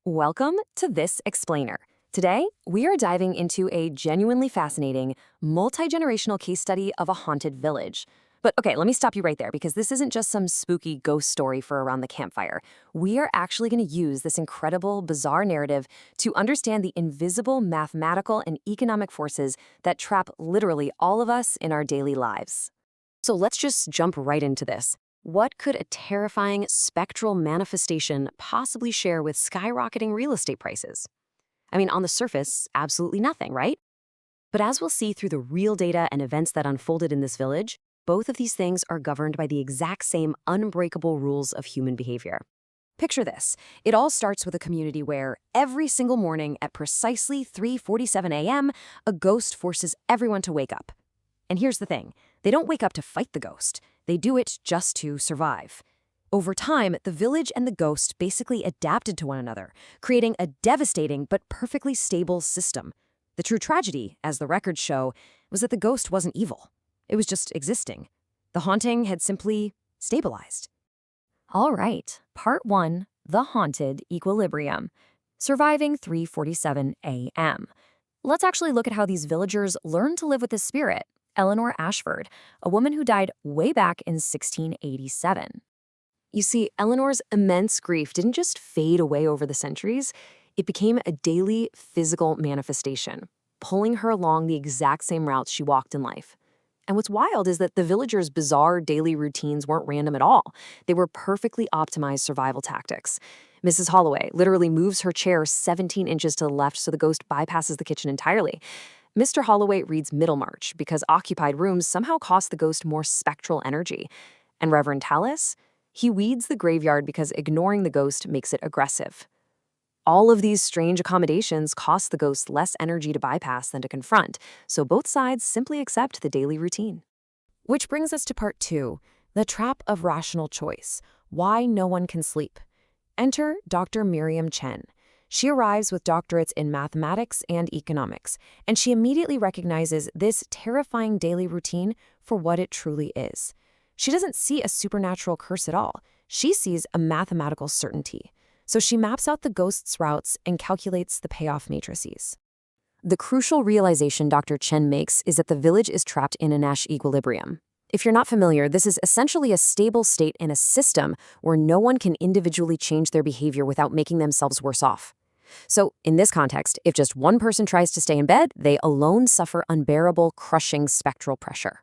Welcome to This Explainer. Today, we are diving into a genuinely fascinating, multi-generational case study of a haunted village. But okay, let me stop you right there because this isn't just some spooky ghost story for around the campfire. We are actually going to use this incredible, bizarre narrative to understand the invisible mathematical and economic forces that trap literally all of us in our daily lives. So let's just jump right into this. What could a terrifying spectral manifestation possibly share with skyrocketing real estate prices? I mean, on the surface, absolutely nothing, right? But as we'll see through the real data and events that unfolded in this village, both of these things are governed by the exact same unbreakable rules of human behavior. Picture this. It all starts with a community where every single morning at precisely 3:47 a.m., a ghost forces everyone to wake up. And here's the thing. They don't wake up to fight the ghost. They do it just to survive. Over time, the village and the ghost basically adapted to one another, creating a devastating but perfectly stable system. The true tragedy, as the records show, was that the ghost wasn't evil. It was just existing. The haunting had simply stabilized. All right, part 1, the haunted equilibrium. Surviving 3:47 a.m. Let's actually look at how these villagers learned to live with this spirit. Eleanor Ashford, a woman who died way back in 1687. You see, Eleanor's immense grief didn't just fade away over the centuries, it became a daily physical manifestation, pulling her along the exact same routes she walked in life. And what's wild is that the villagers' bizarre daily routines weren't random at all. They were perfectly optimized survival tactics. Mrs. Holloway literally moves her chair 17 inches to the left so the ghost bypasses the kitchen entirely. Mr. Holloway reads Middlemarch because occupied rooms somehow cost the ghost more spectral energy. And Reverend Tallis? He weeds the graveyard because ignoring the ghost makes it aggressive. All of these strange accommodations cost the ghost less energy to bypass than to confront, so both sides simply accept the daily routine. Which brings us to part 2, the trap of rational choice, why no one can sleep. Enter Dr. Miriam Chen. She arrives with doctorates in mathematics and economics, and she immediately recognizes this terrifying daily routine for what it truly is. She doesn't see a supernatural curse at all. She sees a mathematical certainty. So she maps out the ghost's routes and calculates the payoff matrices. The crucial realization Dr. Chen makes is that the village is trapped in a Nash equilibrium. If you're not familiar, this is essentially a stable state in a system where no one can individually change their behavior without making themselves worse off. So, in this context, if just one person tries to stay in bed, they alone suffer unbearable, crushing spectral pressure.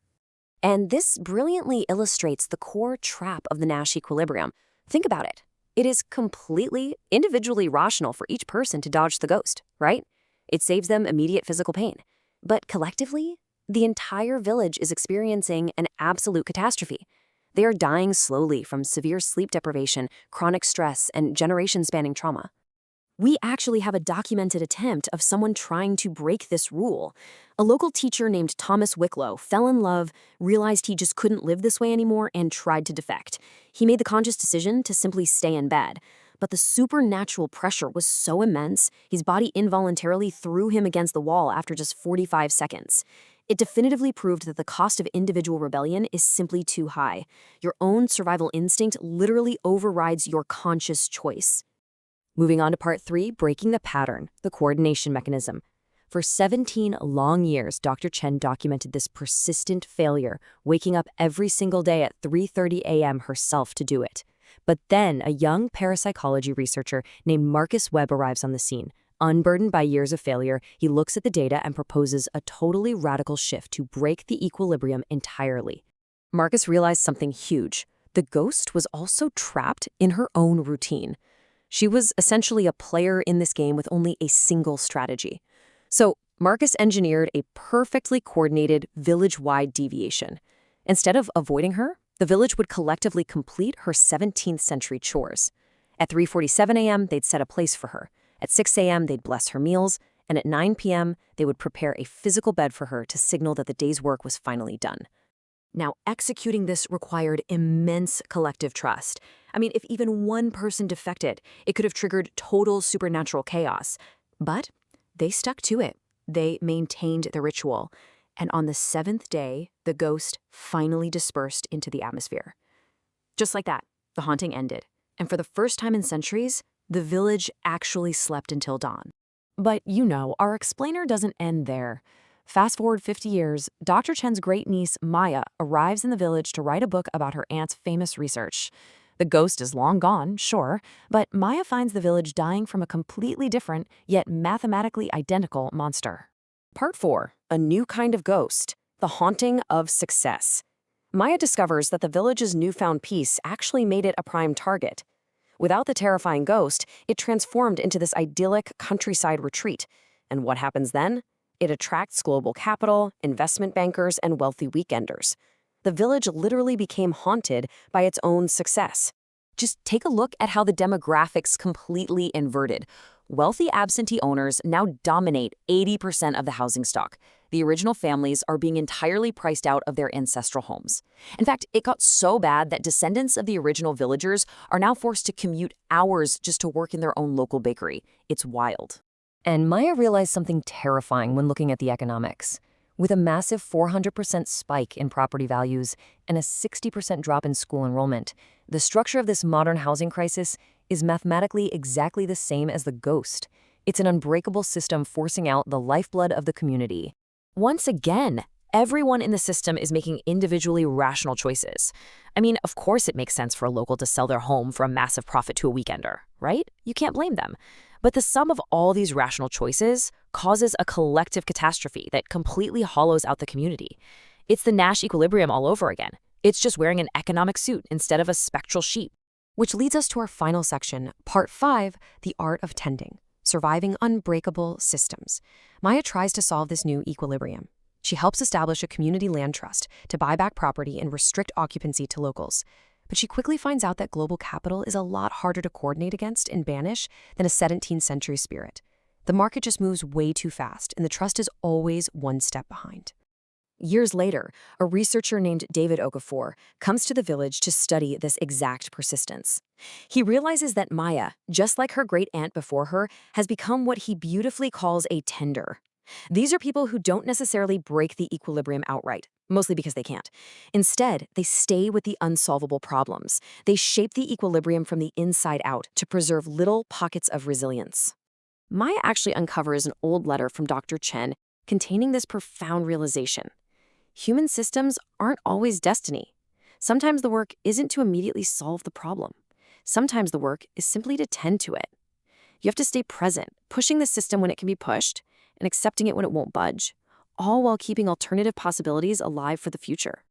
And this brilliantly illustrates the core trap of the Nash equilibrium. Think about it. It is completely, individually rational for each person to dodge the ghost, right? It saves them immediate physical pain. But collectively, the entire village is experiencing an absolute catastrophe. They are dying slowly from severe sleep deprivation, chronic stress, and generation-spanning trauma. We actually have a documented attempt of someone trying to break this rule. A local teacher named Thomas Wicklow fell in love, realized he just couldn't live this way anymore, and tried to defect. He made the conscious decision to simply stay in bed. But the supernatural pressure was so immense, his body involuntarily threw him against the wall after just 45 seconds. It definitively proved that the cost of individual rebellion is simply too high. Your own survival instinct literally overrides your conscious choice. Moving on to part 3, breaking the pattern, the coordination mechanism. For 17 long years, Dr. Chen documented this persistent failure, waking up every single day at 3:30 a.m. herself to do it. But then a young parapsychology researcher named Marcus Webb arrives on the scene. Unburdened by years of failure, he looks at the data and proposes a totally radical shift to break the equilibrium entirely. Marcus realized something huge. The ghost was also trapped in her own routine. She was essentially a player in this game with only a single strategy. So Marcus engineered a perfectly coordinated village-wide deviation. Instead of avoiding her, the village would collectively complete her 17th century chores. At 3:47 a.m., they'd set a place for her. At 6 a.m., they'd bless her meals. And at 9 p.m., they would prepare a physical bed for her to signal that the day's work was finally done. Now, executing this required immense collective trust. I mean, if even one person defected, it could have triggered total supernatural chaos. But they stuck to it. They maintained the ritual. And on the 7th day, the ghost finally dispersed into the atmosphere. Just like that, the haunting ended. And for the first time in centuries, The village actually slept until dawn. But our explainer doesn't end there. Fast forward 50 years, Dr. Chen's great-niece, Maya, arrives in the village to write a book about her aunt's famous research. The ghost is long gone, sure, but Maya finds the village dying from a completely different, yet mathematically identical monster. Part 4. A new kind of ghost. The haunting of success. Maya discovers that the village's newfound peace actually made it a prime target. Without the terrifying ghost, it transformed into this idyllic countryside retreat. And what happens then? It attracts global capital, investment bankers, and wealthy weekenders. The village literally became haunted by its own success. Just take a look at how the demographics completely inverted. Wealthy absentee owners now dominate 80% of the housing stock. The original families are being entirely priced out of their ancestral homes. In fact, it got so bad that descendants of the original villagers are now forced to commute hours just to work in their own local bakery. It's wild. And Maya realized something terrifying when looking at the economics. With a massive 400% spike in property values and a 60% drop in school enrollment, the structure of this modern housing crisis is mathematically exactly the same as the ghost. It's an unbreakable system forcing out the lifeblood of the community. Once again, everyone in the system is making individually rational choices. I mean, of course it makes sense for a local to sell their home for a massive profit to a weekender, right? You can't blame them. But the sum of all these rational choices causes a collective catastrophe that completely hollows out the community. It's the Nash equilibrium all over again. It's just wearing an economic suit instead of a spectral sheep. Which leads us to our final section, Part 5, The Art of Tending, Surviving Unbreakable Systems. Maya tries to solve this new equilibrium. She helps establish a community land trust to buy back property and restrict occupancy to locals. But she quickly finds out that global capital is a lot harder to coordinate against and banish than a 17th century spirit. The market just moves way too fast, and the trust is always one step behind. Years later, a researcher named David Okafor comes to the village to study this exact persistence. He realizes that Maya, just like her great-aunt before her, has become what he beautifully calls a tender. These are people who don't necessarily break the equilibrium outright, mostly because they can't. Instead, they stay with the unsolvable problems. They shape the equilibrium from the inside out to preserve little pockets of resilience. Maya actually uncovers an old letter from Dr. Chen containing this profound realization. Human systems aren't always destiny. Sometimes the work isn't to immediately solve the problem. Sometimes the work is simply to tend to it. You have to stay present, pushing the system when it can be pushed, and accepting it when it won't budge, all while keeping alternative possibilities alive for the future.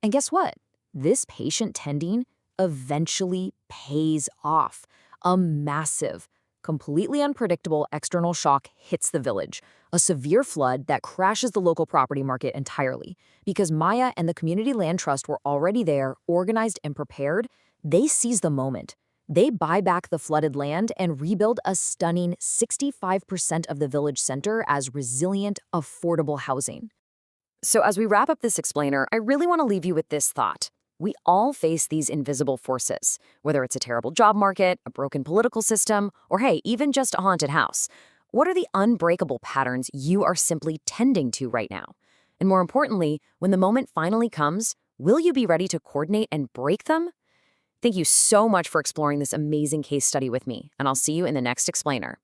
And guess what? This patient tending eventually pays off. A massive, completely unpredictable external shock hits the village, a severe flood that crashes the local property market entirely. Because Maya and the Community Land Trust were already there, organized and prepared, they seize the moment. They buy back the flooded land and rebuild a stunning 65% of the village center as resilient, affordable housing. So as we wrap up this explainer, I really want to leave you with this thought. We all face these invisible forces, whether it's a terrible job market, a broken political system, or hey, even just a haunted house. What are the unbreakable patterns you are simply tending to right now? And more importantly, when the moment finally comes, will you be ready to coordinate and break them? Thank you so much for exploring this amazing case study with me, and I'll see you in the next explainer.